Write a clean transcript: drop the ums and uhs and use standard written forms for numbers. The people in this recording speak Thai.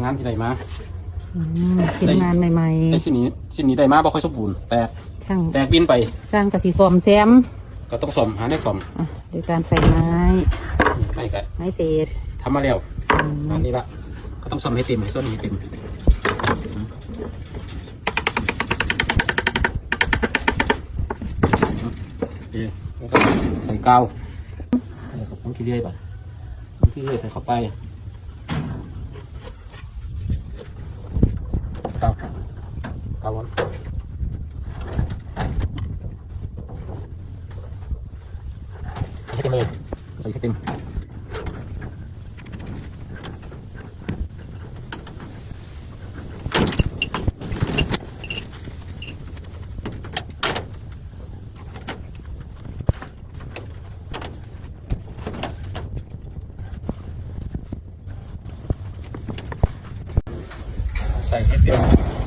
งานที่ใดมาชิ้นงานใหม่ๆไอ้สิ่งนี้ได้มาบ่ค่อยสมบูรณ์แตกบินไปสร้างกระสีซ่อมแซมก็ต้องซ่อมหาได้ซ่อมโดยการใส่ไม้เศษทำมาแล้วอันนี้ละก็ต้องซ่อมให้เต็มส่วนนี้เต็มแล้วก็ใส่กาวใส่กับน้ำขี้เลื่อยก่อนน้ำขี้เลื่อยใส่เข้าไปกาวให้เต็มเลยใส่ให้เต็มใส่ให้เต็ม